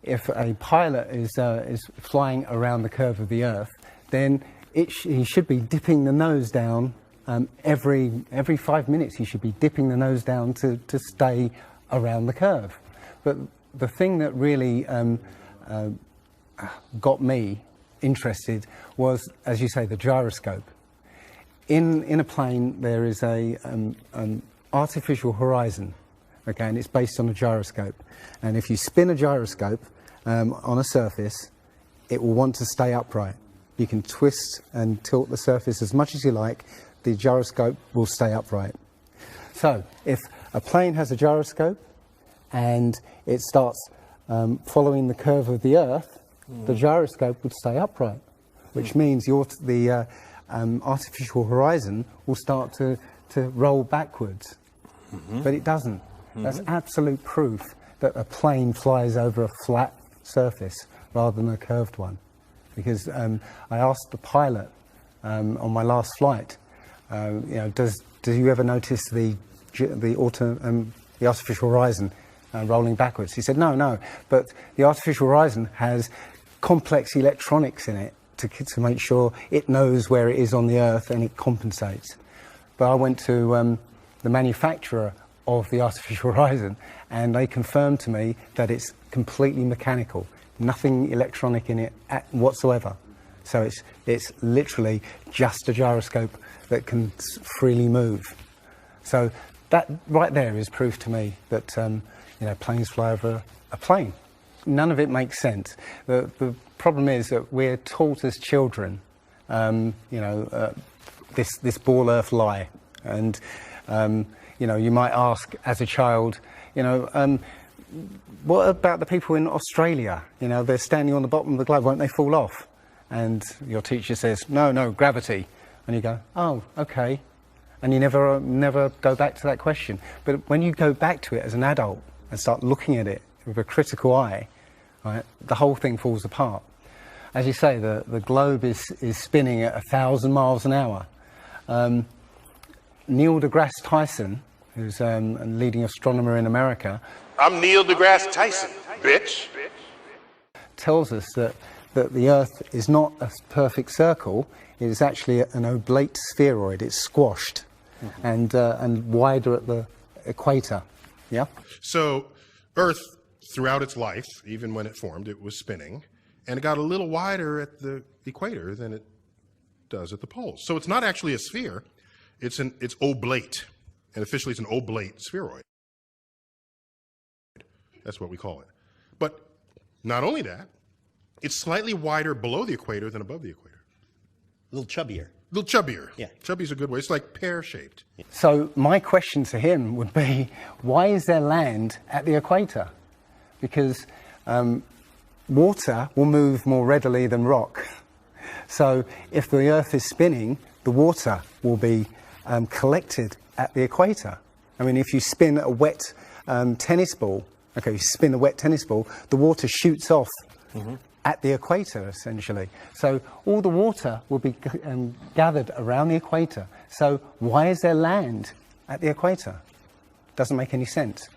if a pilot is flying around the curve of the Earth, then he should be dipping the nose down every 5 minutes. He should be dipping the nose down to stay around the curve. But the thing that really got me interested was, as you say, the gyroscope. In a plane, there is an artificial horizon, okay, and it's based on a gyroscope. And if you spin a gyroscope on a surface, it will want to stay upright. You can twist and tilt the surface as much as you like, the gyroscope will stay upright. So if a plane has a gyroscope and it starts following the curve of the Earth, the gyroscope would stay upright, which means the artificial horizon will start to roll backwards. But it doesn't. That's absolute proof that a plane flies over a flat surface rather than a curved one. Because I asked the pilot on my last flight, do you ever notice the artificial horizon rolling backwards? He said, no, but the artificial horizon has complex electronics in it to make sure it knows where it is on the Earth and it compensates. But I went to the manufacturer of the artificial horizon, and they confirmed to me that it's completely mechanical, nothing electronic in it whatsoever. So it's literally just a gyroscope that can freely move. So that right there is proof to me that planes fly over a plane. None of it makes sense. The problem is that we're taught as children, this ball Earth lie, and you might ask as a child, what about the people in Australia? They're standing on the bottom of the globe, won't they fall off? And your teacher says, no, gravity. And you go, oh, okay. And you never go back to that question. But when you go back to it as an adult and start looking at it with a critical eye, right, the whole thing falls apart. As you say, the globe is spinning at 1,000 miles an hour. Neil deGrasse Tyson, who's a leading astronomer in America. I'm Neil deGrasse Tyson, bitch. Tells us that the Earth is not a perfect circle. It is actually an oblate spheroid. It's squashed and wider at the equator. Yeah. So Earth, throughout its life, even when it formed, it was spinning, and it got a little wider at the equator than it does at the poles. So it's not actually a sphere. It's oblate, and officially it's an oblate spheroid. That's what we call it. But not only that, it's slightly wider below the equator than above the equator. A little chubbier. A little chubbier. Yeah. Chubby's a good way. It's like pear-shaped. So my question to him would be, why is there land at the equator? Because water will move more readily than rock. So if the Earth is spinning, the water will be collected at the equator. I mean, if you spin a wet tennis ball, the water shoots off at the equator, essentially. So all the water will be gathered around the equator. So why is there land at the equator? Doesn't make any sense.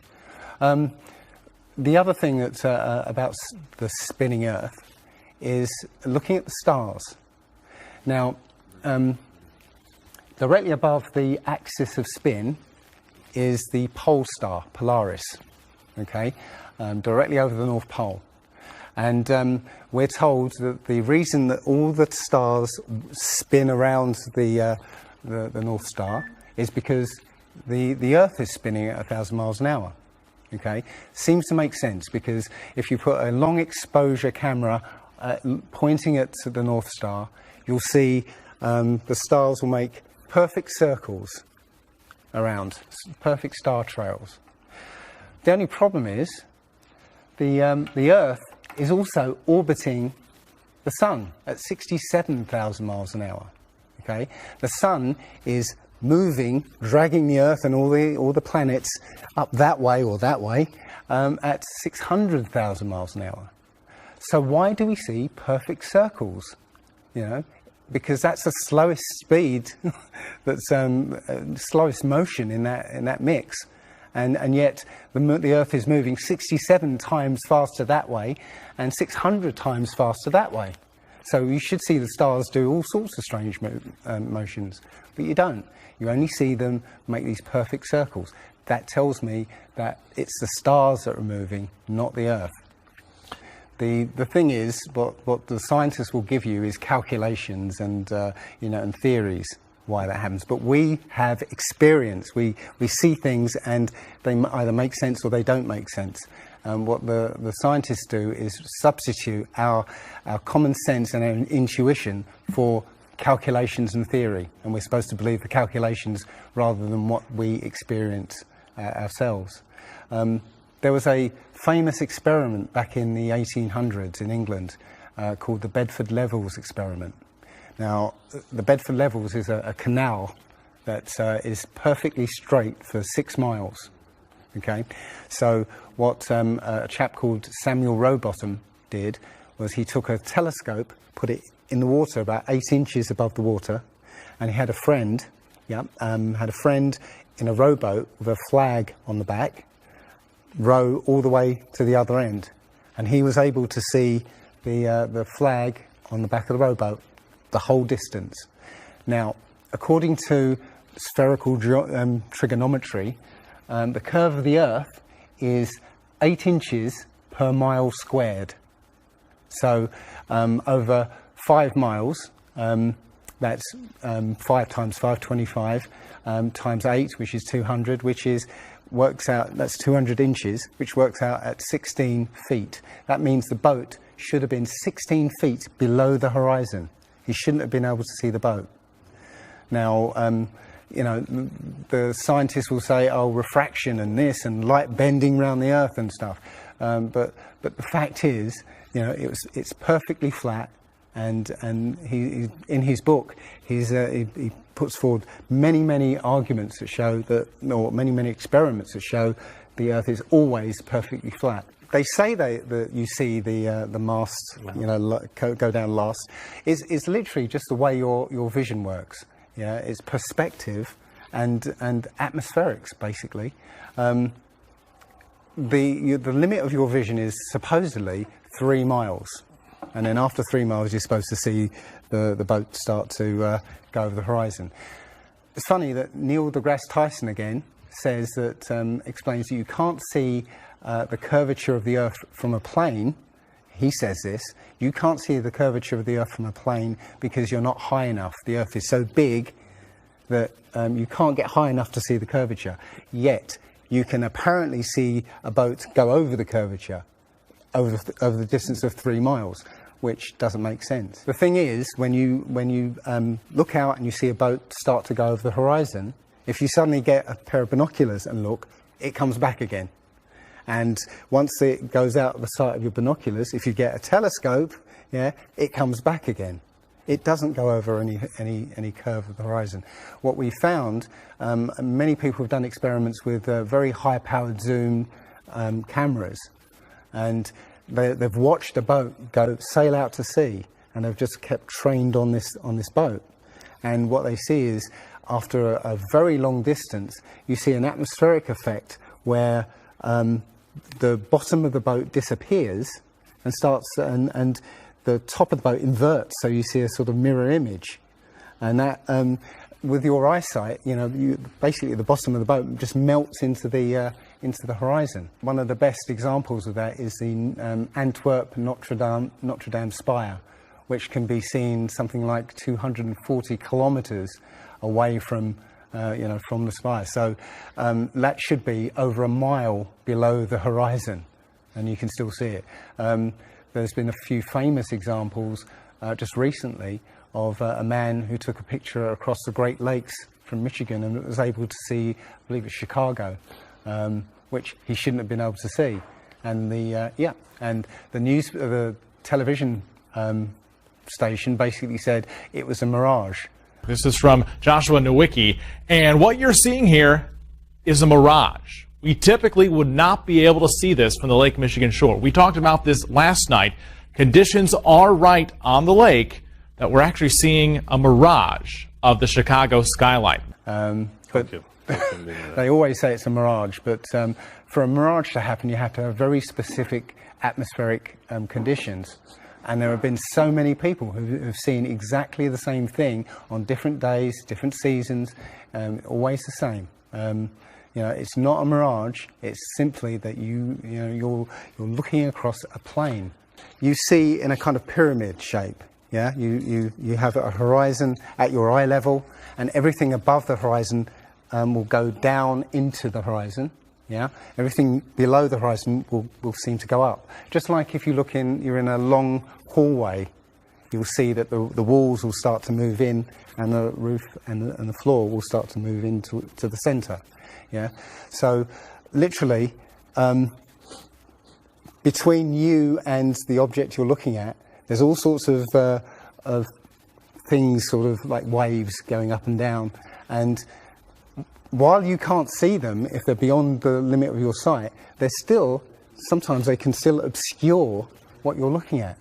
The other thing that's about the spinning Earth is looking at the stars. Now, directly above the axis of spin is the pole star, Polaris, directly over the North Pole. And we're told that the reason that all the stars spin around the North Star is because the Earth is spinning at 1,000 miles an hour. Seems to make sense, because if you put a long exposure camera pointing at the North Star, you'll see the stars will make perfect circles around, perfect star trails. The only problem is the Earth is also orbiting the Sun at 67,000 miles an hour. The Sun is moving, dragging the Earth and all the planets up that way or that way at 600,000 miles an hour. So why do we see perfect circles? Because that's the slowest speed, that's slowest motion in that mix, And yet the Earth is moving 67 times faster that way and 600 times faster that way. So you should see the stars do all sorts of strange motions, but you don't. You only see them make these perfect circles. That tells me that it's the stars that are moving, not the Earth. The thing is, what the scientists will give you is calculations and and theories why that happens. But we have experience. We see things and they either make sense or they don't make sense. What the scientists do is substitute our common sense and our intuition for calculations and theory, and we're supposed to believe the calculations rather than what we experience ourselves. There was a famous experiment back in the 1800s in England called the Bedford Levels experiment. Now, the Bedford Levels is a canal that is perfectly straight for 6 miles. Okay, so what a chap called Samuel Rowbottom did was he took a telescope, put it in the water about 8 inches above the water, and he had a friend, in a rowboat with a flag on the back, row all the way to the other end, and he was able to see the flag on the back of the rowboat the whole distance. Now, according to spherical trigonometry, the curve of the Earth is 8 inches per mile squared. So over 5 miles, that's 5 times 5, 25, times 8, which is 200, works out, that's 200 inches, which works out at 16 feet. That means the boat should have been 16 feet below the horizon. He shouldn't have been able to see the boat. Now, the scientists will say, oh, refraction and this and light bending around the Earth and stuff. But the fact is, it's perfectly flat. And he in his book, he puts forward many arguments that show that, or many experiments that show the Earth is always perfectly flat. They say that you see the mast, go down last. Is literally just the way your vision works. Yeah, it's perspective and atmospherics basically. The limit of your vision is supposedly 3 miles. And then after 3 miles, you're supposed to see the boat start to go over the horizon. It's funny that Neil deGrasse Tyson again says that, explains that you can't see the curvature of the Earth from a plane. He says this, you can't see the curvature of the Earth from a plane because you're not high enough. The Earth is so big that you can't get high enough to see the curvature. Yet, you can apparently see a boat go over the curvature over the distance of 3 miles, which doesn't make sense. The thing is, when you look out and you see a boat start to go over the horizon, if you suddenly get a pair of binoculars and look, it comes back again. And once it goes out of the sight of your binoculars, if you get a telescope, it comes back again. It doesn't go over any curve of the horizon. What we found, many people have done experiments with very high-powered zoom cameras, and they've watched a boat sail out to sea, and they've just kept trained on this boat. And what they see is, after a very long distance, you see an atmospheric effect where the bottom of the boat disappears and and the top of the boat inverts, so you see a sort of mirror image. And that, with your eyesight, basically the bottom of the boat just melts into the horizon. One of the best examples of that is the Antwerp Notre Dame spire, which can be seen something like 240 kilometers away from the spire. So that should be over a mile below the horizon, and you can still see it. There's been a few famous examples just recently of a man who took a picture across the Great Lakes from Michigan and was able to see, I believe it's Chicago, which he shouldn't have been able to see. And the television station basically said it was a mirage. This is from Joshua Nowicki, and what you're seeing here is a mirage. We typically would not be able to see this from the Lake Michigan shore. We talked about this last night. Conditions are right on the lake that we're actually seeing a mirage of the Chicago skyline. But They always say it's a mirage, but for a mirage to happen, you have to have very specific atmospheric conditions. And there have been so many people who have seen exactly the same thing on different days, different seasons, always the same. You know, it's not a mirage. It's simply that you're looking across a plain. You see in a kind of pyramid shape. Yeah, you have a horizon at your eye level, and everything above the horizon will go down into the horizon. Yeah, everything below the horizon will seem to go up. Just like if you're in a long hallway, you'll see that the walls will start to move in, and the roof and the floor will start to move into the centre. Yeah, so literally between you and the object you're looking at, there's all sorts of things, sort of like waves going up and down, and while you can't see them, if they're beyond the limit of your sight, sometimes they can still obscure what you're looking at.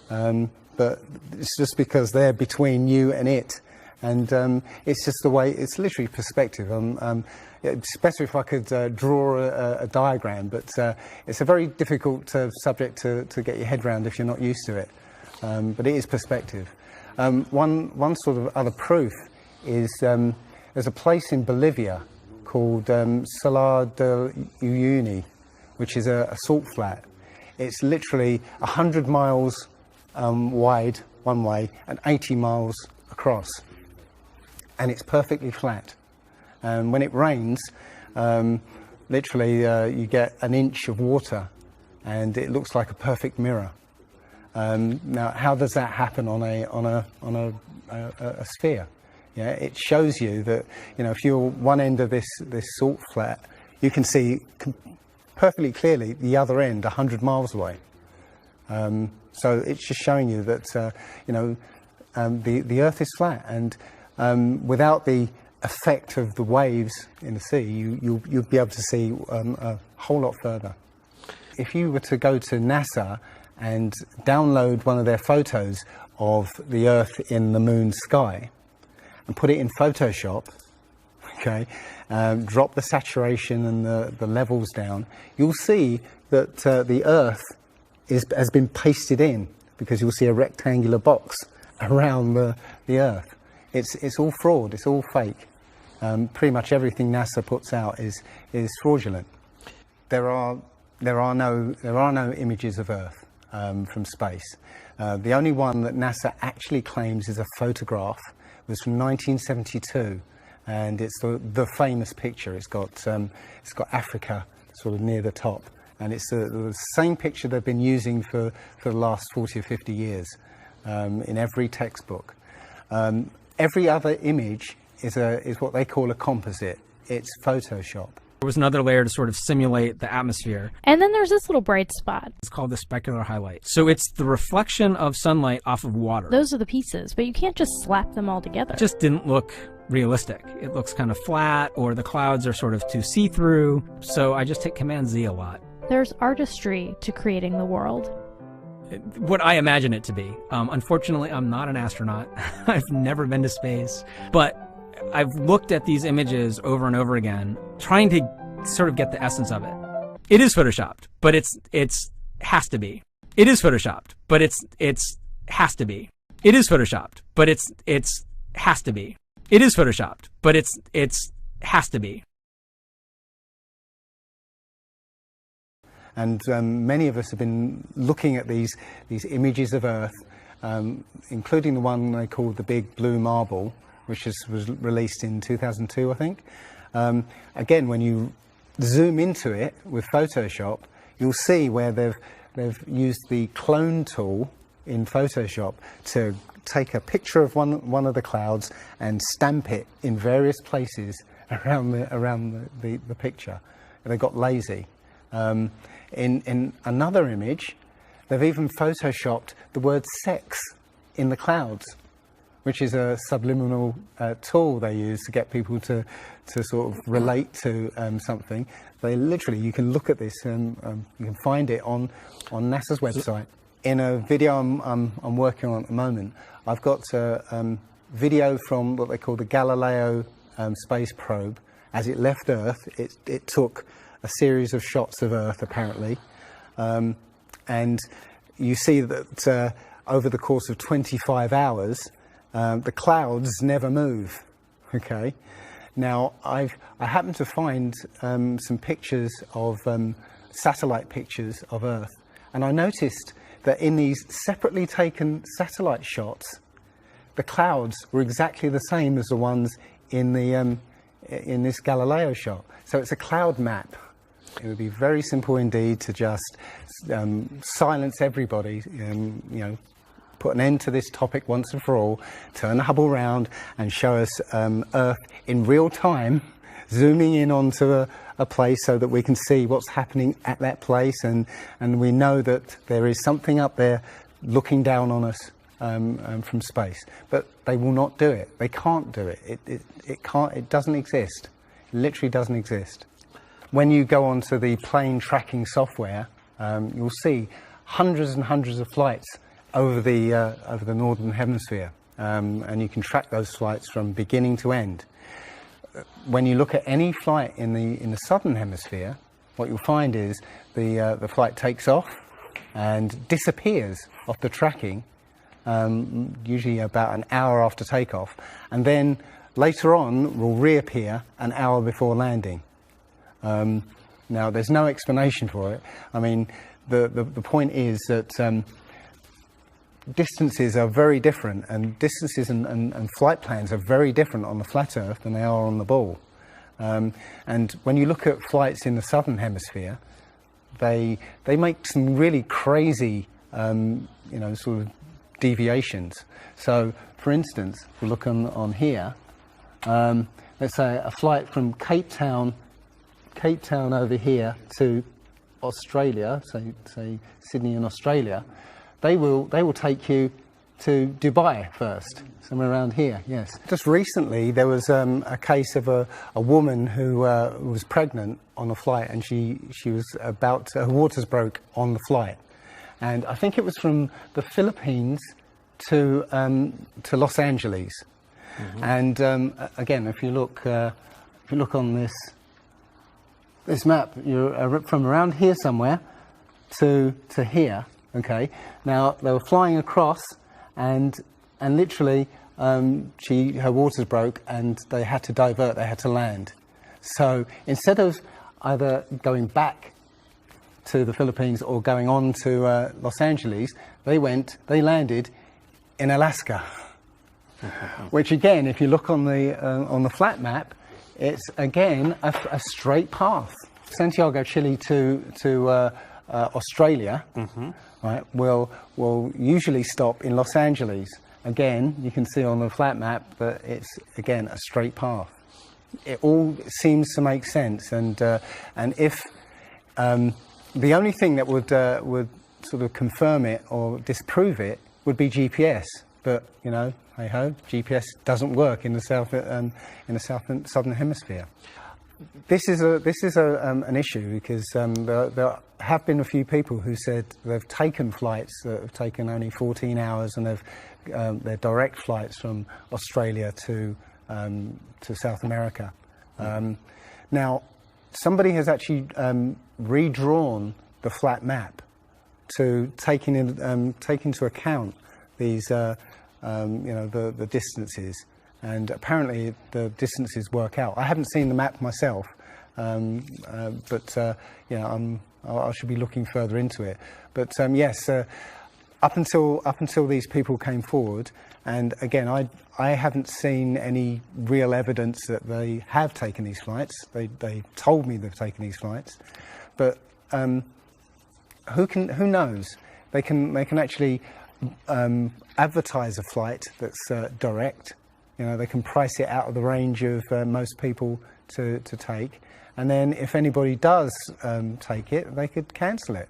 But it's just because they're between you and it. And it's just the way, it's literally perspective. It's better if I could draw a diagram, but it's a very difficult subject to get your head around if you're not used to it. But it is perspective. One sort of other proof is there's a place in Bolivia called Salar de Uyuni, which is a salt flat. It's literally 100 miles wide one way and 80 miles across. And it's perfectly flat. When it rains, literally you get an inch of water and it looks like a perfect mirror. Now, how does that happen on a sphere? Yeah, it shows you that, you know, if you're one end of this salt flat, you can see perfectly clearly the other end 100 miles away. So it's just showing you that, you know, the Earth is flat, and without the effect of the waves in the sea, you'll be able to see a whole lot further. If you were to go to NASA and download one of their photos of the Earth in the moon sky and put it in Photoshop, okay, drop the saturation and the levels down, you'll see that the Earth has been pasted in, because you'll see a rectangular box around the Earth. It's all fraud, it's all fake. Pretty much everything NASA puts out is fraudulent. There are no images of Earth from space. The only one that NASA actually claims is a photograph was from 1972, and it's the famous picture. It's got Africa sort of near the top, and it's the same picture they've been using for the last 40 or 50 years in every textbook. Every other image is what they call a composite. It's Photoshop. There was another layer to sort of simulate the atmosphere. And then there's this little bright spot. It's called the specular highlight. So it's the reflection of sunlight off of water. Those are the pieces, but you can't just slap them all together. It just didn't look realistic. It looks kind of flat, or the clouds are sort of too see-through. So I just hit Command Z a lot. There's artistry to creating the world. What I imagine it to be. Unfortunately, I'm not an astronaut. I've never been to space. But I've looked at these images over and over again, trying to sort of get the essence of it. It is photoshopped, but it's has to be. It is photoshopped, but it's has to be. It is photoshopped, but it's has to be. It is photoshopped, but it's has to be. And many of us have been looking at these images of Earth, including the one they called the Big Blue Marble, which was released in 2002, I think. Again, when you zoom into it with Photoshop, you'll see where they've used the clone tool in Photoshop to take a picture of one of the clouds and stamp it in various places around the picture. And they got lazy. In another image, they've even photoshopped the word sex in the clouds, which is a subliminal tool they use to get people to sort of relate to something. They literally, you can look at this and you can find it on NASA's website. In a video I'm working on at the moment, I've got a video from what they call the Galileo space probe, as it left Earth, it took a series of shots of Earth, apparently. And you see that over the course of 25 hours, the clouds never move. Okay. Now, I happened to find some pictures of satellite pictures of Earth, and I noticed that in these separately taken satellite shots, the clouds were exactly the same as the ones in the in this Galileo shot. So it's a cloud map. It would be very simple indeed to just silence everybody, you know, put an end to this topic once and for all, turn the Hubble round and show us Earth in real time, zooming in onto a place so that we can see what's happening at that place, and we know that there is something up there looking down on us from space. But they will not do it. They can't do it. It doesn't exist. It literally doesn't exist. When you go onto the plane tracking software, you'll see hundreds and hundreds of flights over the northern hemisphere, and you can track those flights from beginning to end. When you look at any flight in the southern hemisphere, what you'll find is the flight takes off and disappears off the tracking, usually about an hour after takeoff, and then later on will reappear an hour before landing. Now, there's no explanation for it. I mean, the point is that distances are very different, and distances and flight plans are very different on the flat Earth than they are on the ball. And when you look at flights in the southern hemisphere, they make some really crazy, you know, sort of deviations. So, for instance, if we look on here, let's say a flight from Cape Town over here to Australia, say Sydney in Australia, they will take you to Dubai first, somewhere around here. Yes. Just recently there was a case of a woman who was pregnant on a flight, and she was about her waters broke on the flight, and I think it was from the Philippines to Los Angeles. Mm-hmm. And again, if you look on this map, you're from around here somewhere to here. Okay. Now they were flying across, and literally her waters broke, and they had to divert. They had to land. So instead of either going back to the Philippines or going on to Los Angeles, they landed in Alaska. Which again, if you look on the flat map, it's again a straight path. Santiago, Chile to Australia, mm-hmm. right? Will usually stop in Los Angeles. Again, you can see on the flat map that it's again a straight path. It all seems to make sense, and if the only thing that would sort of confirm it or disprove it would be GPS, but you know, hey ho, GPS doesn't work in the southern hemisphere. This is an issue because there have been a few people who said they've taken flights that have taken only 14 hours, and they're direct flights from Australia to South America. Now, somebody has actually redrawn the flat map to take into account these you know, the distances, and apparently the distances work out. I haven't seen the map myself, but you know, I should be looking further into it. But yes, up until these people came forward, and again, I haven't seen any real evidence that they have taken these flights. They told me they've taken these flights, but who knows? They can actually advertise a flight that's direct. You know, they can price it out of the range of most people to take, and then if anybody does take it, they could cancel it.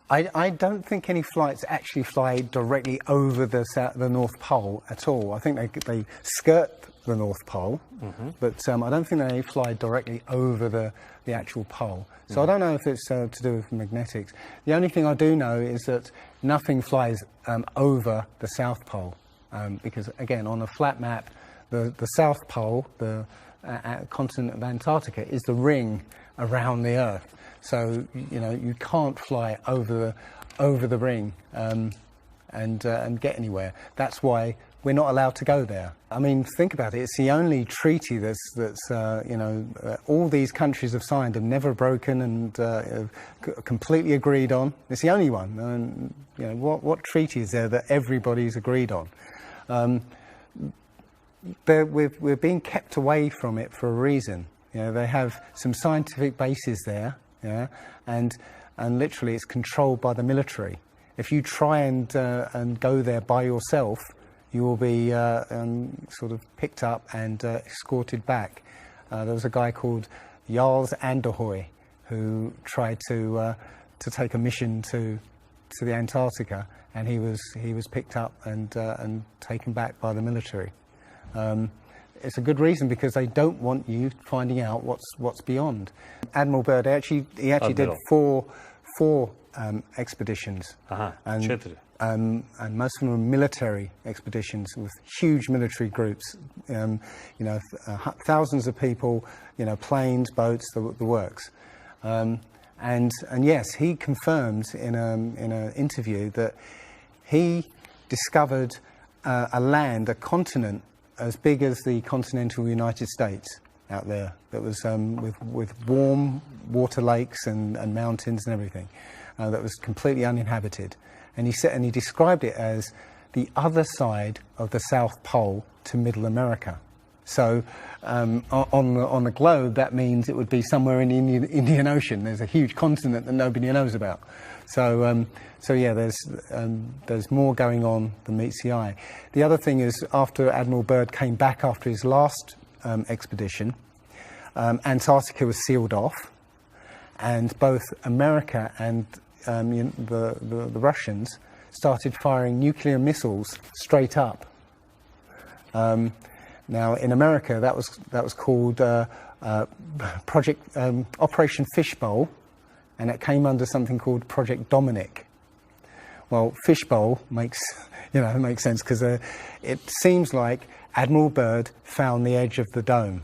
I don't think any flights actually fly directly over the North Pole at all. I think they skirt the North Pole, mm-hmm. but I don't think they fly directly over the actual pole. So mm-hmm. I don't know if it's to do with magnetics. The only thing I do know is that nothing flies over the South Pole, because again, on a flat map, the South Pole, continent of Antarctica is the ring around the Earth. So you can't fly over the ring and get anywhere. That's why we're not allowed to go there. I mean, think about it. It's the only treaty that's all these countries have signed and never broken and completely agreed on. It's the only one. And what treaty is there that everybody's agreed on? We're being kept away from it for a reason. They have some scientific bases there, and literally it's controlled by the military. If you try and go there by yourself, you will be sort of picked up and escorted back. There was a guy called Jarls Anderhoy who tried to take a mission to the Antarctica, and he was picked up and taken back by the military. It's a good reason, because they don't want you finding out what's beyond. Admiral Byrd he actually did four expeditions, and most of them were military expeditions with huge military groups. Thousands of people, planes, boats, the works. And yes, he confirmed in an interview that he discovered a continent as big as the continental United States out there, that was with warm water lakes and mountains and everything, that was completely uninhabited. And he described it as the other side of the South Pole to Middle America. So on the globe, that means it would be somewhere in the Indian Ocean. There's a huge continent that nobody knows about. So yeah, there's more going on than meets the eye. The other thing is, after Admiral Byrd came back after his last expedition, Antarctica was sealed off, and both America and the Russians started firing nuclear missiles straight up. Now, in America, that was called Operation Fishbowl, and it came under something called Project Dominic. Well, Fishbowl makes sense, because it seems like Admiral Byrd found the edge of the dome,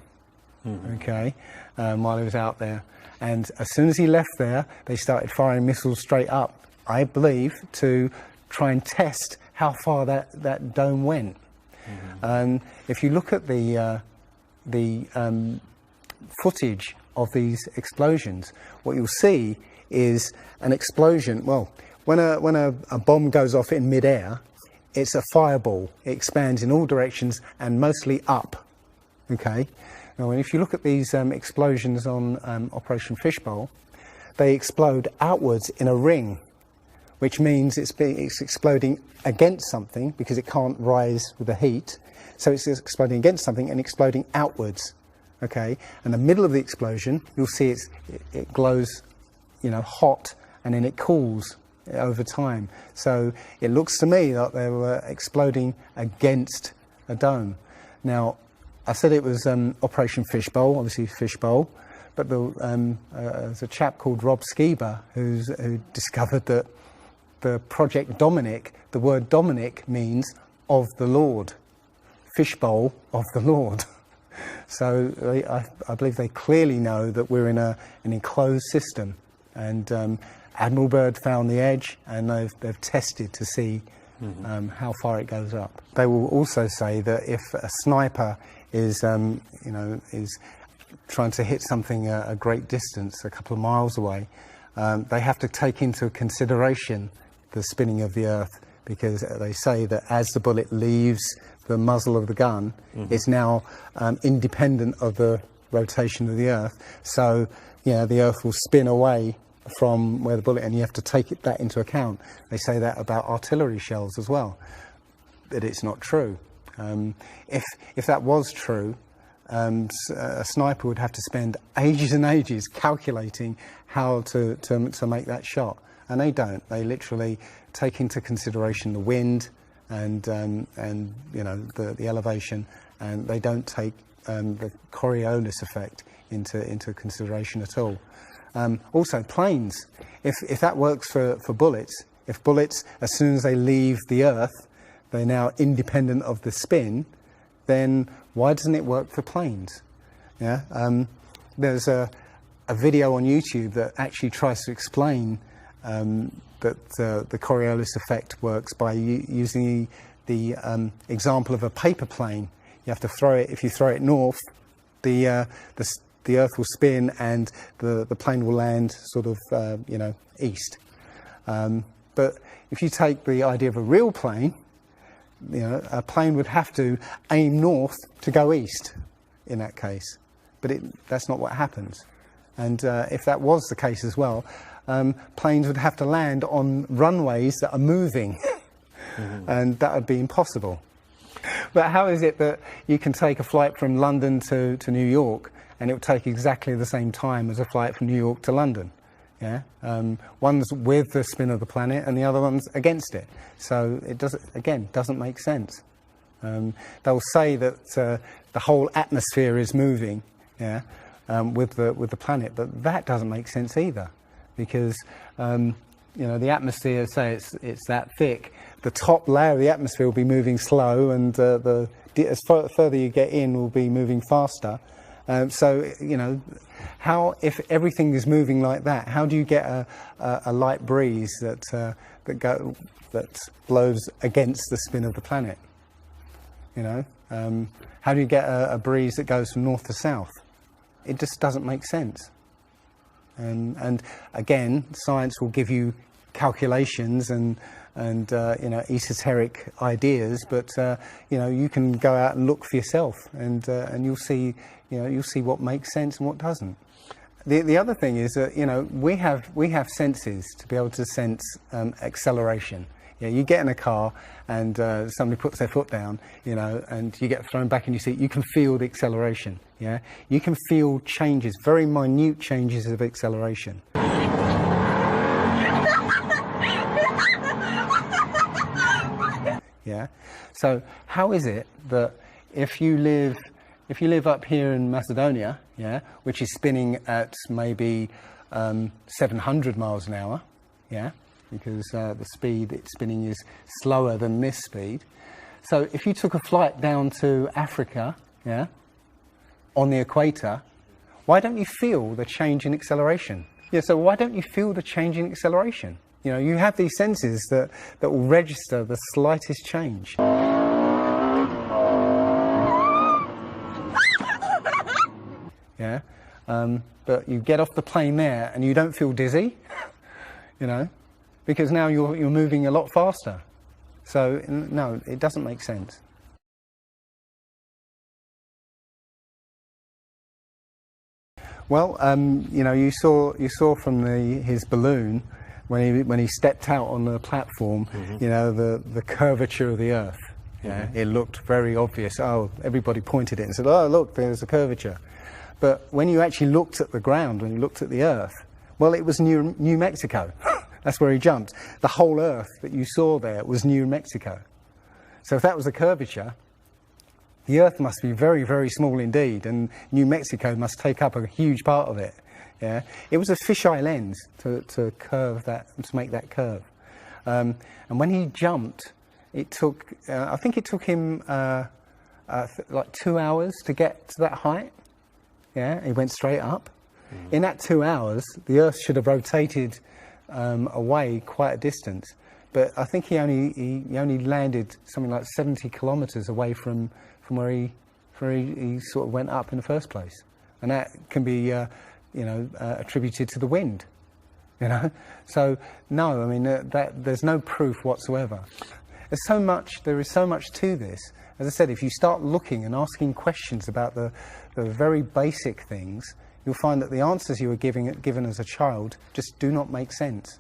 okay, while he was out there. And as soon as he left there, they started firing missiles straight up, I believe, to try and test how far that dome went. If you look at the footage of these explosions, what you'll see is an explosion. Well, when a bomb goes off in midair, it's a fireball. It expands in all directions and mostly up. Okay. Now, if you look at these explosions on Operation Fishbowl, they explode outwards in a ring, which means it's exploding against something, because it can't rise with the heat. So it's exploding against something and exploding outwards. Okay, and the middle of the explosion, you'll see it glows, hot, and then it cools over time. So it looks to me like they were exploding against a dome. Now, I said it was Operation Fishbowl, obviously Fishbowl, but there's a chap called Rob Skiba who discovered that the Project Dominic, the word Dominic means of the Lord, Fishbowl of the Lord. So I believe they clearly know that we're in an enclosed system, and Admiral Byrd found the edge, and they've tested to see how far it goes up. They will also say that if a sniper is trying to hit something a great distance, a couple of miles away, they have to take into consideration the spinning of the Earth, because they say that as the bullet leaves the muzzle of the gun, it's now independent of the rotation of the Earth. So, the Earth will spin away from where the bullet, and you have to take that into account. They say that about artillery shells as well, but it's not true. If that was true, a sniper would have to spend ages and ages calculating how to make that shot, and they don't. They literally take into consideration the wind and the elevation, and they don't take the Coriolis effect into consideration at all. Also, planes. If that works for bullets, if bullets, as soon as they leave the Earth, they're now independent of the spin, then why doesn't it work for planes? Yeah, there's a video on YouTube that actually tries to explain that the Coriolis effect works by using the example of a paper plane. You have to throw it. If you throw it north, the Earth will spin and the plane will land sort of east. But if you take the idea of a real plane, a plane would have to aim north to go east in that case. But that's not what happens. And if that was the case as well, planes would have to land on runways that are moving. And that would be impossible. But how is it that you can take a flight from London to New York and it will take exactly the same time as a flight from New York to London? Yeah, one's with the spin of the planet and the other one's against it. So it doesn't make sense. They'll say that the whole atmosphere is moving, yeah, with the planet, but that doesn't make sense either, because the atmosphere, say it's that thick, the top layer of the atmosphere will be moving slow, and as further you get in, will be moving faster. So how, if everything is moving like that, how do you get a light breeze that blows against the spin of the planet? How do you get a breeze that goes from north to south? It just doesn't make sense. And again, science will give you calculations and esoteric ideas, but you can go out and look for yourself, and you'll see what makes sense and what doesn't. The other thing is that we have senses to be able to sense acceleration. Yeah, you get in a car and somebody puts their foot down, and you get thrown back in your seat. You can feel the acceleration. Yeah, you can feel changes, very minute changes of acceleration. Yeah. So how is it that if you live up here in Macedonia, yeah, which is spinning at maybe 700 miles an hour, yeah, because the speed it's spinning is slower than this speed. So if you took a flight down to Africa, yeah, on the equator, why don't you feel the change in acceleration? Yeah, so why don't you feel the change in acceleration? You have these senses that will register the slightest change. Yeah, but you get off the plane there and you don't feel dizzy, because now you're moving a lot faster. So no, it doesn't make sense. Well, you saw from his balloon when he stepped out on the platform, the curvature of the Earth. Yeah, it looked very obvious. Oh, everybody pointed it and said, "Oh, look, there's a curvature." But when you actually looked at the ground, when you looked at the Earth, well, it was New Mexico. That's where he jumped. The whole Earth that you saw there was New Mexico. So if that was a curvature, the Earth must be very, very small indeed, and New Mexico must take up a huge part of it. Yeah, it was a fisheye lens to curve that, to make that curve. And when he jumped, it took I think it took him like 2 hours to get to that height. Yeah, he went straight up. In that 2 hours, the Earth should have rotated away quite a distance, but I think he only landed something like 70 kilometers away from where he sort of went up in the first place, and that can be attributed to the wind. So no, I mean that there's no proof whatsoever. There is so much to this. As I said, if you start looking and asking questions about the very basic things, you'll find that the answers you were given as a child just do not make sense.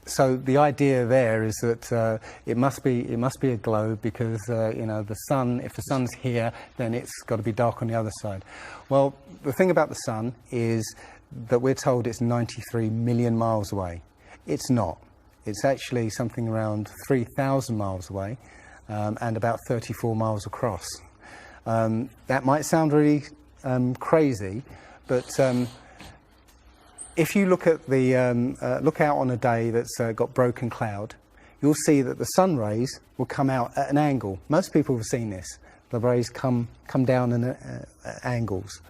So the idea there is that it must be a globe because the sun. If the sun's here, then it's got to be dark on the other side. Well, the thing about the sun is that we're told it's 93 million miles away. It's not. It's actually something around 3,000 miles away, and about 34 miles across. That might sound really crazy, but if you look at look out on a day that's got broken cloud, you'll see that the sun rays will come out at an angle. Most people have seen this. The rays come down in angles.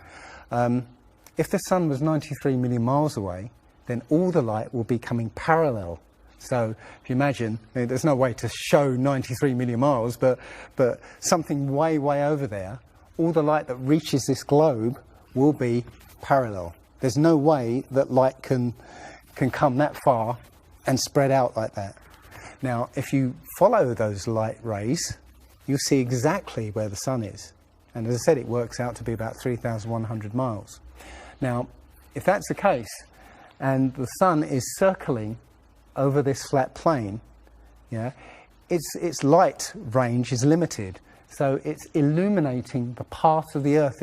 If the sun was 93 million miles away, then all the light will be coming parallel. So if you imagine, there's no way to show 93 million miles, but something way, way over there, all the light that reaches this globe will be parallel. There's no way that light can come that far and spread out like that. Now, if you follow those light rays, you'll see exactly where the sun is. And as I said, it works out to be about 3,100 miles. Now, if that's the case, and the sun is circling over this flat plane, yeah, its light range is limited. So it's illuminating the part of the Earth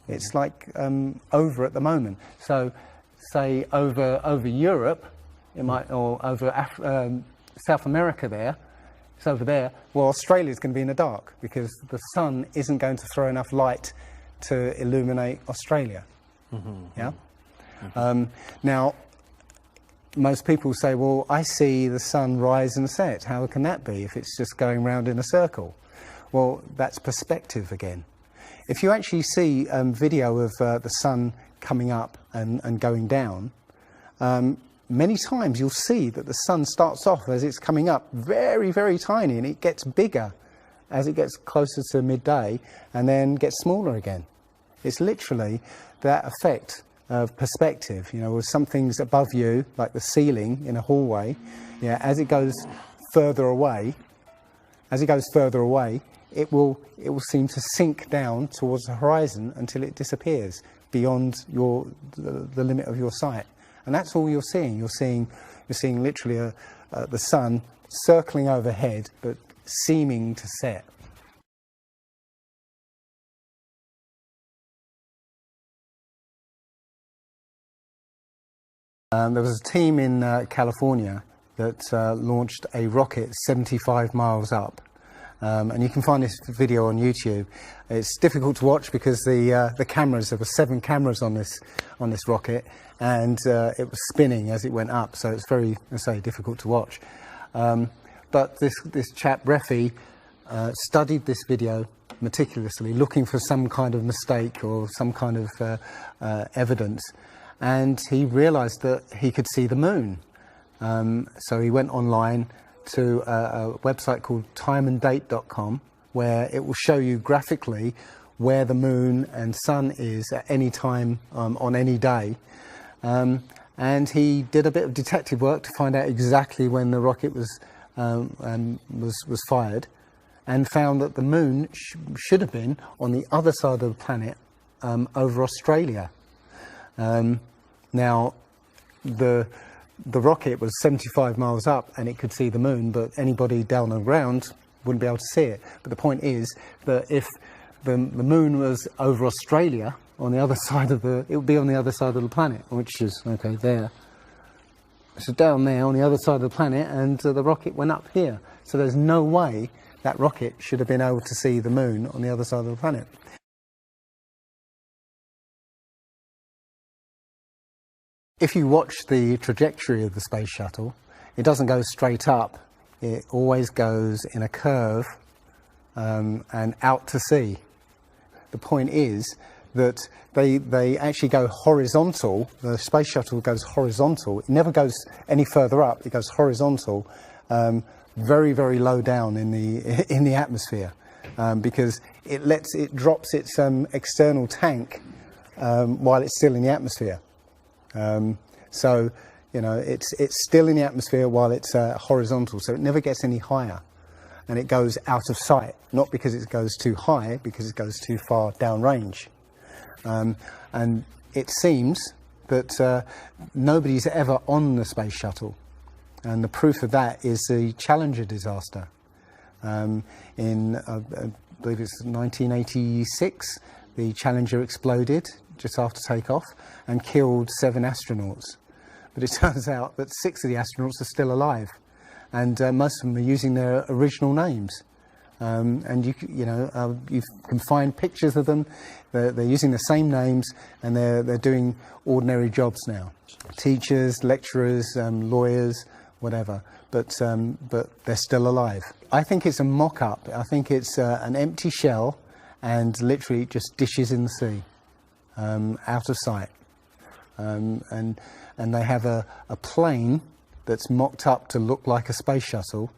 it's like over at the moment. So, say over Europe, it might, or over South America there, it's over there. Well, Australia's going to be in the dark because the sun isn't going to throw enough light to illuminate Australia. Yeah. Now, most people say, well, I see the sun rise and set. How can that be if it's just going round in a circle? Well, that's perspective again. If you actually see video of the sun coming up and going down, many times you'll see that the sun starts off as it's coming up very, very tiny, and it gets bigger as it gets closer to midday and then gets smaller again. It's literally that effect of perspective, you know, with some things above you, like the ceiling in a hallway, yeah, as it goes further away, it will seem to sink down towards the horizon until it disappears beyond the limit of your sight. And that's all you're seeing. You're seeing literally the sun circling overhead, but seeming to set. There was a team in California that launched a rocket 75 miles up. And you can find this video on YouTube. It's difficult to watch because the cameras, there were 7 cameras on this rocket, and it was spinning as it went up, so it's very, I say, difficult to watch. But this chap, Refi, studied this video meticulously, looking for some kind of mistake or some kind of evidence, and he realized that he could see the moon. So he went online to a website called timeanddate.com, where it will show you graphically where the moon and sun is at any time on any day. And he did a bit of detective work to find out exactly when the rocket was fired, and found that the moon should have been on the other side of the planet, over Australia. Now, the rocket was 75 miles up and it could see the moon, but anybody down on the ground wouldn't be able to see it. But the point is that if the moon was over Australia, on the other side of it would be on the other side of the planet, which is, okay, there. So down there on the other side of the planet, and the rocket went up here. So there's no way that rocket should have been able to see the moon on the other side of the planet. If you watch the trajectory of the space shuttle, it doesn't go straight up. It always goes in a curve and out to sea. The point is that they actually go horizontal. The space shuttle goes horizontal. It never goes any further up. It goes horizontal, very, very low down in the atmosphere, because it drops its external tank while it's still in the atmosphere. So, you know, it's still in the atmosphere while it's horizontal, so it never gets any higher, and it goes out of sight, not because it goes too high, because it goes too far downrange. And it seems that nobody's ever on the space shuttle, and the proof of that is the Challenger disaster. In, I believe it's 1986, the Challenger exploded just after takeoff and killed 7 astronauts. But it turns out that 6 of the astronauts are still alive, and most of them are using their original names. And you can find pictures of them. They're using the same names, and they're doing ordinary jobs now. Teachers, lecturers, lawyers, whatever, but they're still alive. I think it's a mock-up. I think it's an empty shell and literally just dishes in the sea, out of sight. And they have a plane that's mocked up to look like a space shuttle,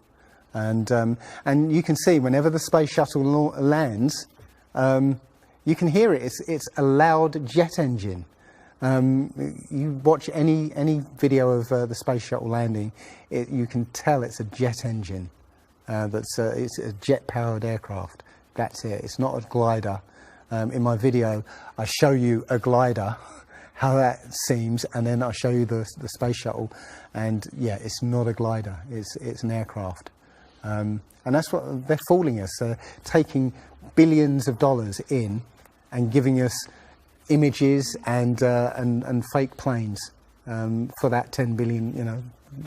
and you can see whenever the space shuttle lands, you can hear it. It's a loud jet engine. You watch any video of the space shuttle landing, you can tell it's a jet engine. It's a jet-powered aircraft. That's it. It's not a glider. In my video, I show you a glider, how that seems, and then I show you the space shuttle, and yeah, it's not a glider. It's an aircraft, and that's what they're fooling us. Taking billions of dollars in and giving us images and fake planes for that 10 billion, you know,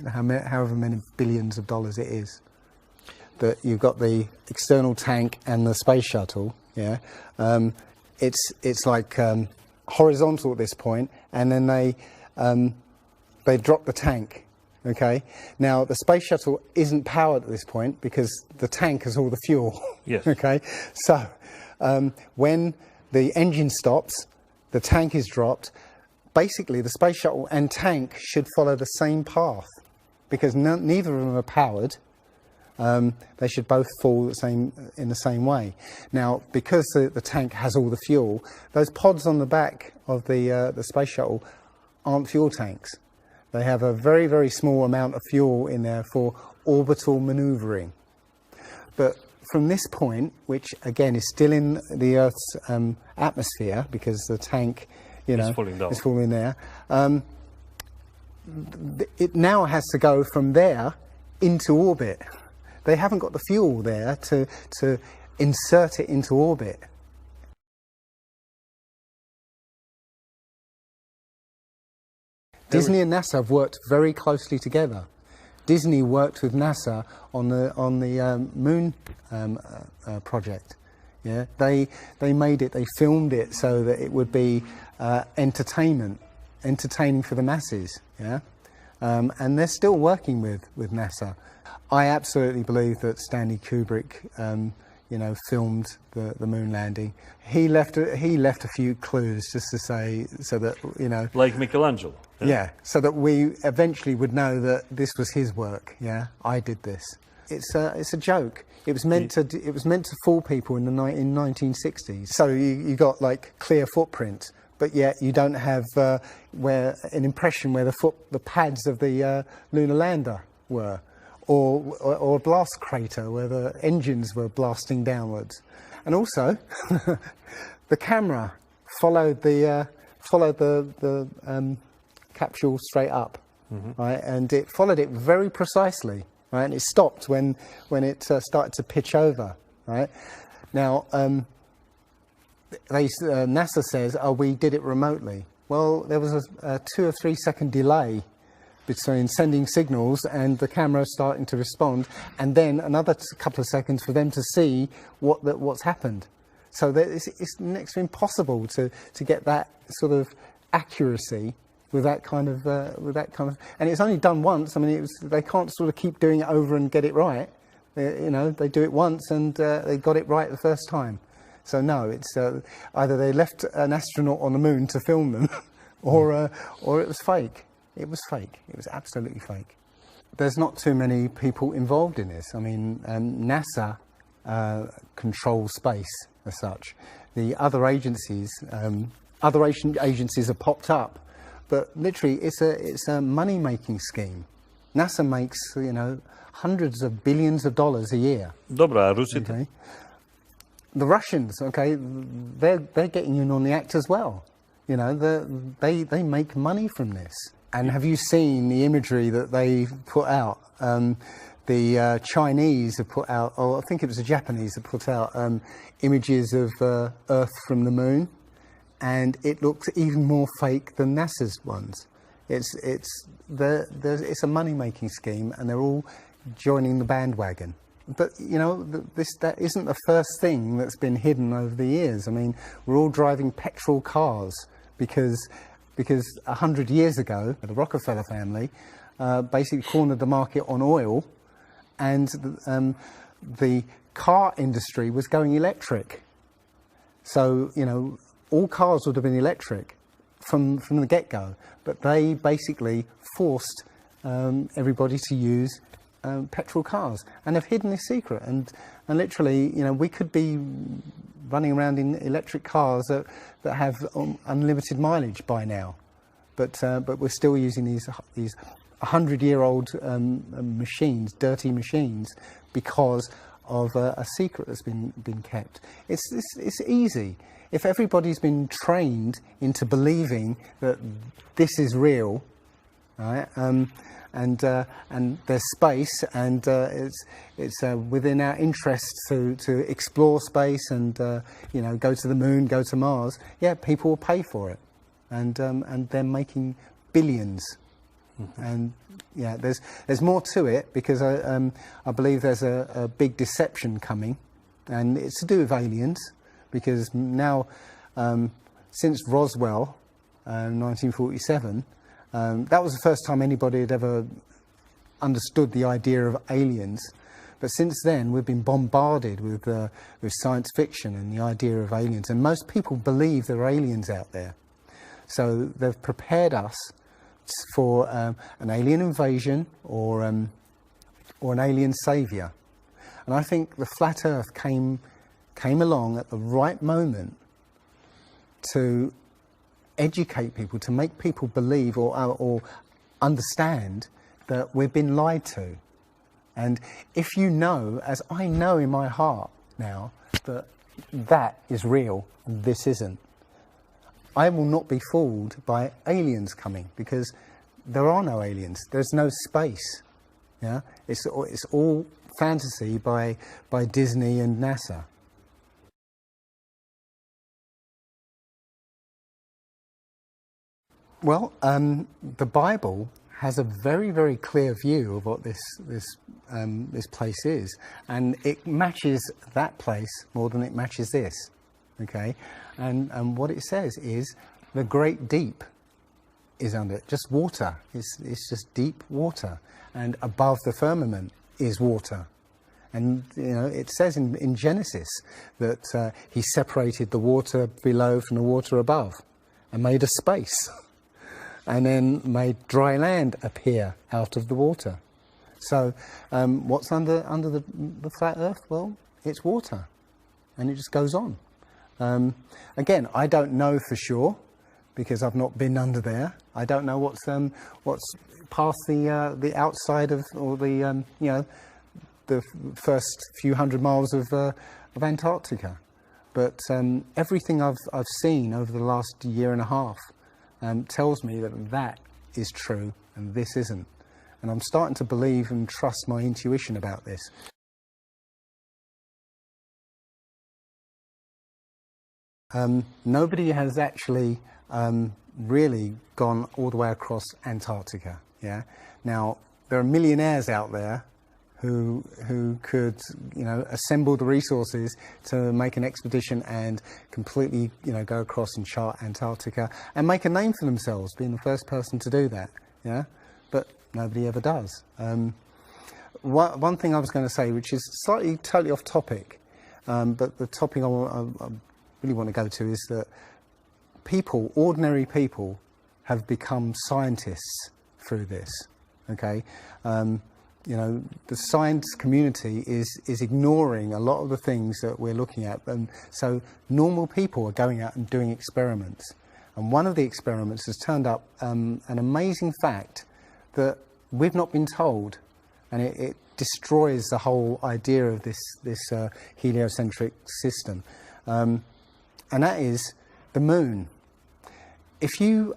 however many billions of dollars it is. That you've got the external tank and the space shuttle, yeah. It's like horizontal at this point, and then they drop the tank. Okay. Now the space shuttle isn't powered at this point because the tank has all the fuel. Yes. Okay. So when the engine stops, the tank is dropped. Basically, the space shuttle and tank should follow the same path because neither of them are powered. They should both fall in the same way. Now, because the tank has all the fuel, those pods on the back of the space shuttle aren't fuel tanks. They have a very, very small amount of fuel in there for orbital manoeuvring. But from this point, which again is still in the Earth's atmosphere because the tank, you know, is falling there, it now has to go from there into orbit. They haven't got the fuel there to insert it into orbit. Disney and NASA have worked very closely together. Disney worked with NASA on the moon project. Yeah, they made it. They filmed it so that it would be entertaining for the masses. Yeah, and they're still working with NASA. I absolutely believe that Stanley Kubrick, you know, filmed the moon landing. He left a few clues just to say, so that, you know, like Michelangelo. Yeah, so that we eventually would know that this was his work. Yeah, I did this. It's a joke. It was meant to fool people in 1960s. So you got like clear footprint, but yet you don't have where an impression where the pads of the lunar lander were. Or a blast crater where the engines were blasting downwards, and also the camera followed the capsule straight up, right, and it followed it very precisely, right, and it stopped when it started to pitch over, right. Now NASA says, oh, we did it remotely. Well, there was a 2 or 3 second delay between sending signals and the camera starting to respond, and then another couple of seconds for them to see what's happened. So it's next to impossible to get that sort of accuracy with that kind of and it's only done once. I mean, they can't sort of keep doing it over and get it right. You know, they do it once and they got it right the first time. So no, it's either they left an astronaut on the moon to film them, or it was fake. It was fake. It was absolutely fake. There's not too many people involved in this. I mean, NASA controls space as such. The other agencies have popped up, but literally it's a money-making scheme. NASA makes, you know, hundreds of billions of dollars a year. Dobra, Rusy. Okay. The Russians, okay, they're getting in on the act as well. You know, they make money from this. And have you seen the imagery that they put out? The Chinese have put out, or I think it was the Japanese that put out images of Earth from the moon, and it looks even more fake than NASA's ones. It's a money-making scheme, and they're all joining the bandwagon. But you know, that isn't the first thing that's been hidden over the years. I mean, we're all driving petrol cars because 100 years ago, the Rockefeller family basically cornered the market on oil, and the car industry was going electric. So, you know, all cars would have been electric from the get-go, but they basically forced everybody to use petrol cars, and have hidden this secret. And literally, you know, we could be running around in electric cars that have unlimited mileage by now, but we're still using these 100-year-old machines, dirty machines, because of a secret that's been kept. It's easy. If everybody's been trained into believing that this is real, right, and there's space, and it's within our interest to explore space and you know, go to the moon, go to Mars, yeah, people will pay for it, and they're making billions. And yeah, there's more to it, because I believe there's a big deception coming, and it's to do with aliens, because now since Roswell, 1947, that was the first time anybody had ever understood the idea of aliens. But since then, we've been bombarded with science fiction and the idea of aliens, and most people believe there are aliens out there. So they've prepared us for an alien invasion or an alien saviour. And I think the flat Earth came along at the right moment to educate people, to make people believe or understand that we've been lied to. And if you know, as I know in my heart now, that that is real and this isn't, I will not be fooled by aliens coming, because there are no aliens. There's no space. Yeah, it's all fantasy by Disney and NASA. Well, the Bible has a very, very clear view of what this place is, and it matches that place more than it matches this. Okay, and what it says is the great deep is under it, just water. It's just deep water, and above the firmament is water. And you know, it says in Genesis that he separated the water below from the water above, and made a space, and then made dry land appear out of the water. So what's under the flat Earth? Well, it's water, and it just goes on. Again, I don't know for sure, because I've not been under there. I don't know what's past the outside of, or the you know, the first few hundred miles of Antarctica. But everything I've seen over the last year and a half tells me that is true and this isn't. And I'm starting to believe and trust my intuition about this. Nobody has actually really gone all the way across Antarctica. Yeah. Now there are millionaires out there who could, you know, assemble the resources to make an expedition and completely, you know, go across and chart Antarctica and make a name for themselves, being the first person to do that. Yeah. But nobody ever does. One thing I was going to say, which is slightly totally off topic, but the topic I really want to go to is that people, ordinary people, have become scientists through this. Okay, you know, the science community is ignoring a lot of the things that we're looking at, and so normal people are going out and doing experiments. And one of the experiments has turned up an amazing fact that we've not been told, and it destroys the whole idea of this heliocentric system. And that is the moon. If you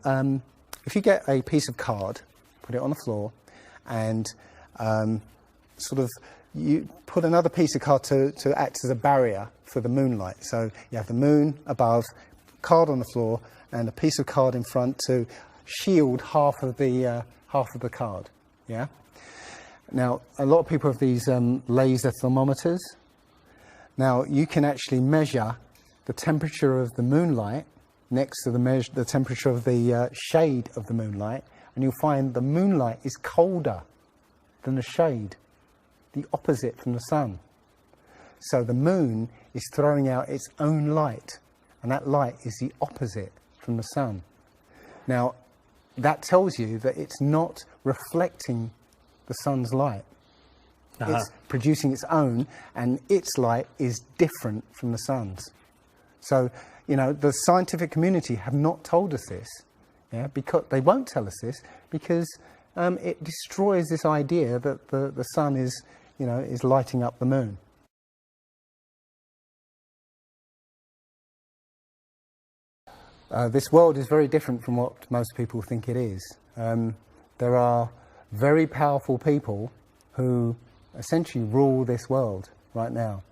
get a piece of card, put it on the floor, and sort of you put another piece of card to act as a barrier for the moonlight. So you have the moon above, card on the floor, and a piece of card in front to shield half of the card. Yeah. Now a lot of people have these laser thermometers. Now you can actually measure the temperature of the moonlight next to the temperature of the shade of the moonlight and you'll find the moonlight is colder than the shade, the opposite from the sun. So the moon is throwing out its own light, and that light is the opposite from the sun. Now, that tells you that it's not reflecting the sun's light. It's producing its own, and its light is different from the sun's. So, you know, the scientific community have not told us this, yeah, because they won't tell us this, because it destroys this idea that the sun is, you know, is lighting up the moon. This world is very different from what most people think it is. There are very powerful people who essentially rule this world right now.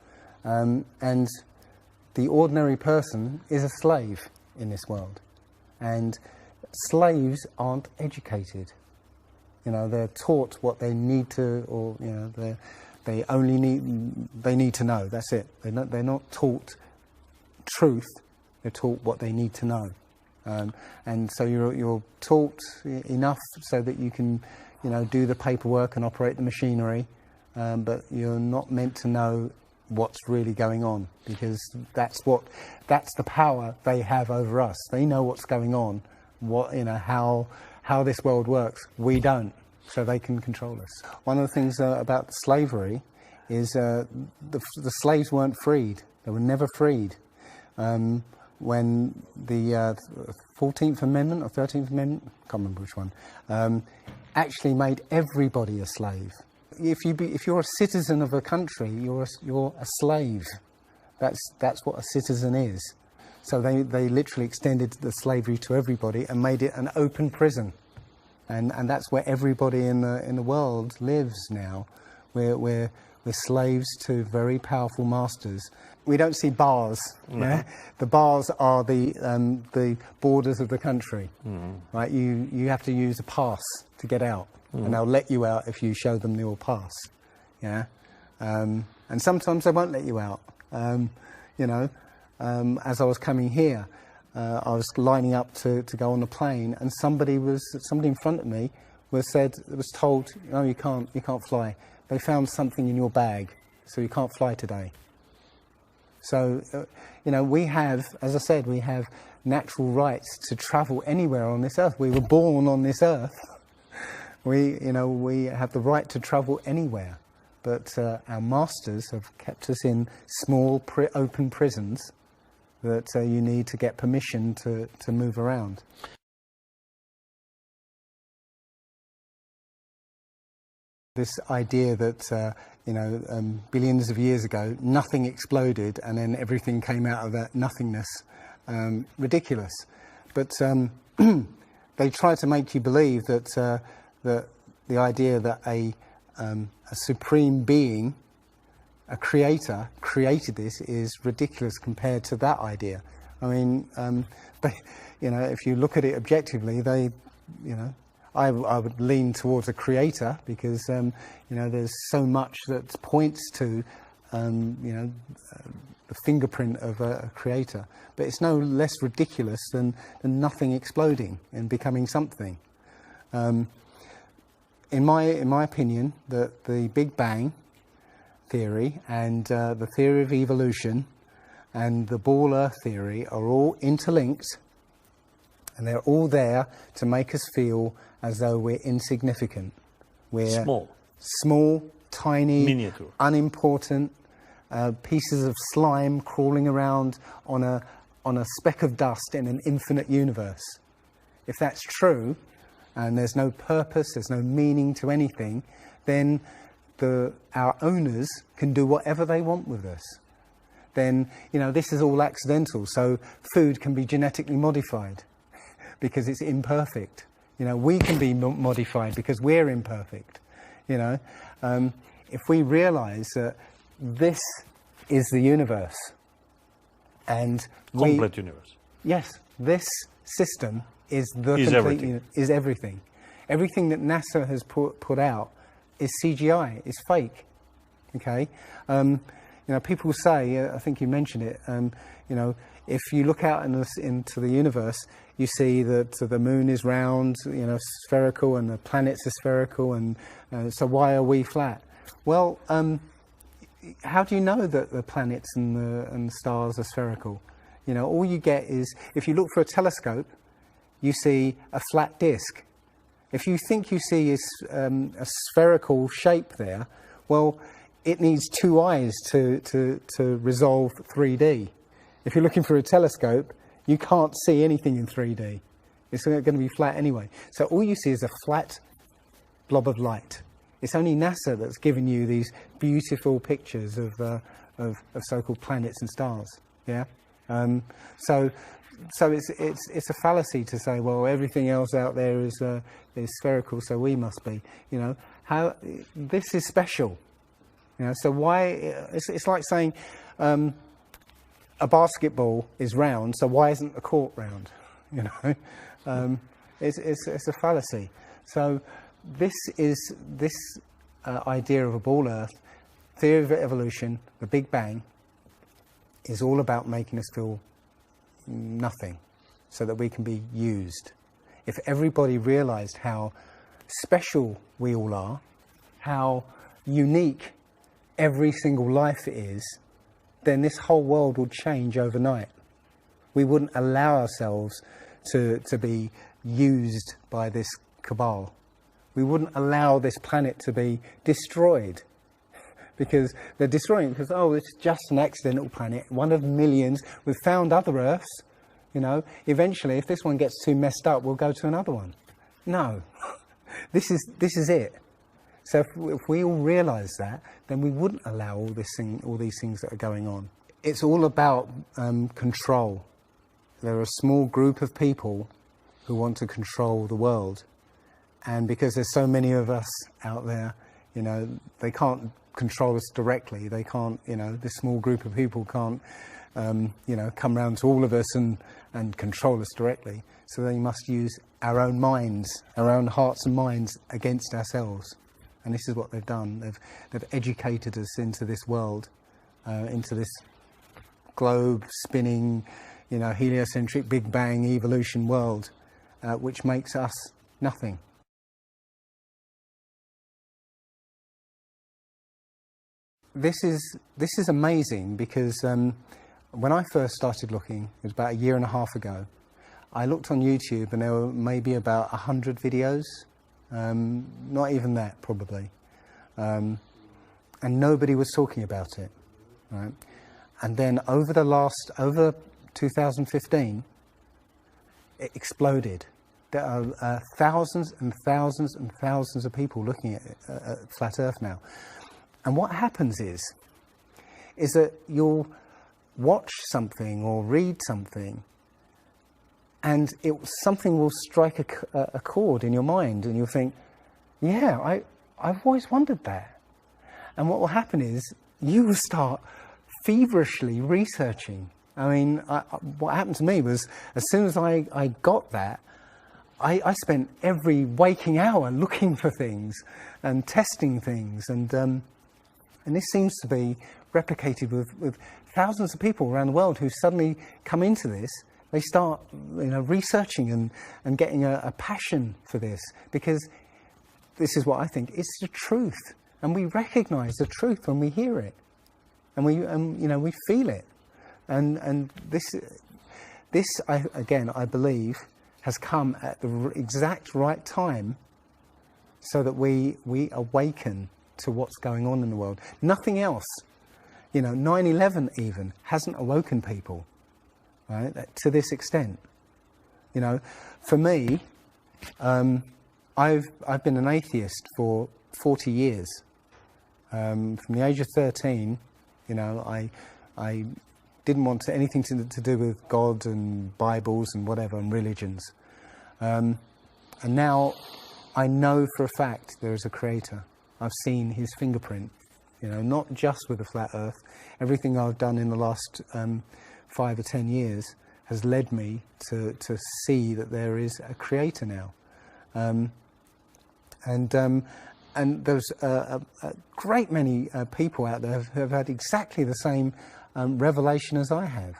And the ordinary person is a slave in this world. And slaves aren't educated. You know, they're taught what they need to, or, you know, they need to know. That's it. They're not taught truth. They're taught what they need to know. And so you're taught enough so that you can, you know, do the paperwork and operate the machinery, but you're not meant to know what's really going on, because that's the power they have over us. They know what's going on, you know, how this world works. We don't, so they can control us. One of the things about slavery is the slaves weren't freed. They were never freed. When the 14th Amendment or 13th Amendment, I can't remember which one, actually made everybody a slave. If you're a citizen of a country, you're a slave. That's what a citizen is. So they literally extended the slavery to everybody and made it an open prison, and that's where everybody in the world lives now. We're slaves to very powerful masters. We don't see bars. No. Yeah? The bars are the borders of the country. Right? You have to use a pass to get out, and they'll let you out if you show them your pass. Yeah, and sometimes they won't let you out. You know, as I was coming here, I was lining up to go on the plane, and somebody in front of me was told, no, you can't fly. They found something in your bag, so you can't fly today. So, you know, we have, as I said, we have natural rights to travel anywhere on this earth. We were born on this earth. We have the right to travel anywhere. But our masters have kept us in small, open prisons that you need to get permission to move around. This idea that, billions of years ago, nothing exploded and then everything came out of that nothingness, ridiculous. But they try to make you believe that the idea that a supreme being, a creator, created this is ridiculous compared to that idea. I mean, if you look at it objectively, I would lean towards a creator, because there's so much that points to the fingerprint of a creator. But it's no less ridiculous than nothing exploding and becoming something. In my opinion, the Big Bang theory and the theory of evolution and the ball Earth theory are all interlinked, and they're all there to make us feel as though we're insignificant. We're small, tiny, miniature, unimportant pieces of slime crawling around on a speck of dust in an infinite universe. If that's true, and there's no purpose, there's no meaning to anything, then our owners can do whatever they want with us. Then, this is all accidental, so food can be genetically modified because it's imperfect. We can be modified because we're imperfect. If we realize that this is the universe, and complete universe. Yes, this system is everything. Everything that NASA has put out is CGI, is fake. Okay, people say, I think you mentioned it. If you look out into the universe, you see that the moon is round, you know, spherical, and the planets are spherical, and so why are we flat? Well, how do you know that the planets and the stars are spherical? You know, all you get is, if you look for a telescope, you see a flat disk. If you think you see a spherical shape there, well, it needs two eyes to resolve 3D. If you're looking for a telescope, you can't see anything in 3D. It's going to be flat anyway. So all you see is a flat blob of light. It's only NASA that's given you these beautiful pictures of so-called planets and stars. Yeah. So it's a fallacy to say, well, everything else out there is spherical, so we must be. You know, how this is special. You know, so why? It's like saying a basketball is round, so why isn't the court round? You know, it's a fallacy. So this idea of a ball Earth, theory of evolution, the Big Bang, is all about making us feel nothing, so that we can be used. If everybody realized how special we all are, how unique every single life is, then this whole world would change overnight. We wouldn't allow ourselves to be used by this cabal. We wouldn't allow this planet to be destroyed, because they're destroying it because, oh, it's just an accidental planet, one of millions. We've found other Earths, you know. Eventually, if this one gets too messed up, we'll go to another one. No, this is it. So if we all realise that, then we wouldn't allow all these things that are going on. It's all about control. There are a small group of people who want to control the world. And because there's so many of us out there, you know, they can't control us directly. They can't, you know, this small group of people can't, you know, come round to all of us and control us directly. So they must use our own minds, our own hearts and minds against ourselves. And this is what they've done. They've educated us into this world, into this globe spinning, you know, heliocentric Big Bang evolution world, which makes us nothing. This is amazing, because when I first started looking, it was about 1.5 years ago, I looked on YouTube and there were maybe about 100 videos, not even that probably, and nobody was talking about it, right? And then over 2015, it exploded. There are thousands and thousands and thousands of people looking at Flat Earth now. And what happens is that you'll watch something or read something, and something will strike a chord in your mind, and you'll think, yeah, I've always wondered that. And what will happen is you will start feverishly researching. I mean, what happened to me was, as soon as I got that, I spent every waking hour looking for things and testing things, and this seems to be replicated with thousands of people around the world who suddenly come into this. They start, you know, researching and getting a passion for this, because this is what I think, it's the truth, and we recognise the truth when we hear it, and you know, we feel it, and this I believe has come at the exact right time, so that we awaken to what's going on in the world. Nothing else, you know, 9/11 even hasn't awoken people, right, to this extent. You know, for me, I've been an atheist for 40 years. From the age of 13, you know, I didn't want anything to do with God and Bibles and whatever and religions. And now I know for a fact there is a creator. I've seen his fingerprint, you know, not just with the Flat Earth. Everything I've done in the last 5 or 10 years has led me to see that there is a creator now. And there's a great many people out there who have had exactly the same revelation as I have.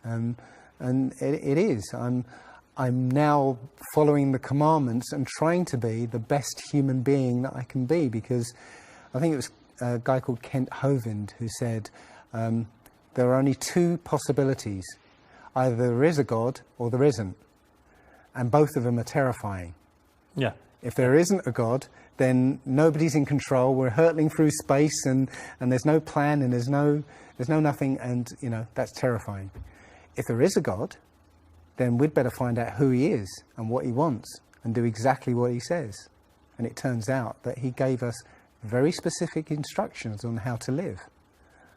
And it is. I'm now following the commandments and trying to be the best human being that I can be, because I think it was a guy called Kent Hovind who said there are only two possibilities. Either there is a God or there isn't. And both of them are terrifying. Yeah. If there isn't a God, then nobody's in control. We're hurtling through space and there's no plan and there's no nothing, and you know, that's terrifying. If there is a God, then we'd better find out who he is and what he wants and do exactly what he says. And it turns out that he gave us very specific instructions on how to live.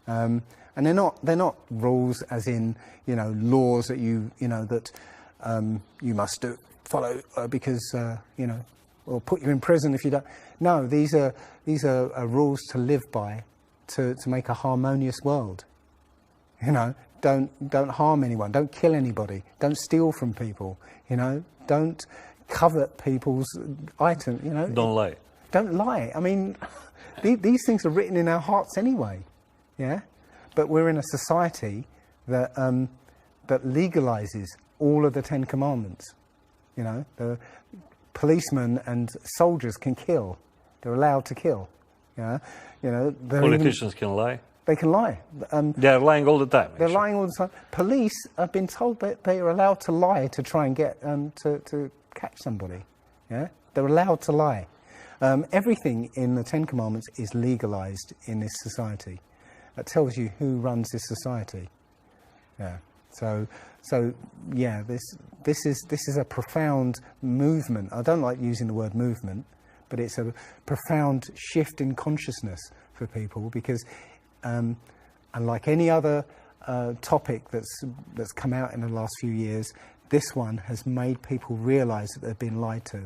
And they're not rules as in, you know, laws that you must follow because you know, or put you in prison if you don't. No, these are rules to live by, to make a harmonious world. You know, don't harm anyone, don't kill anybody, don't steal from people. You know, don't covet people's items. You know, Don't lie. Don't lie. I mean, these things are written in our hearts anyway. Yeah, but we're in a society that that legalizes all of the 10 Commandments. You know, the policemen and soldiers can kill. They're allowed to kill. Yeah, you know, Politicians can lie. They can lie. They're lying all the time. They're actually. lying all the time. Police have been told that they are allowed to lie to try and get to catch somebody. Yeah, they're allowed to lie. Everything in the 10 Commandments is legalized in this society. That tells you who runs this society. Yeah. So yeah, this is a profound movement. I don't like using the word movement, but it's a profound shift in consciousness for people, because unlike any other topic that's come out in the last few years, this one has made people realise that they've been lied to.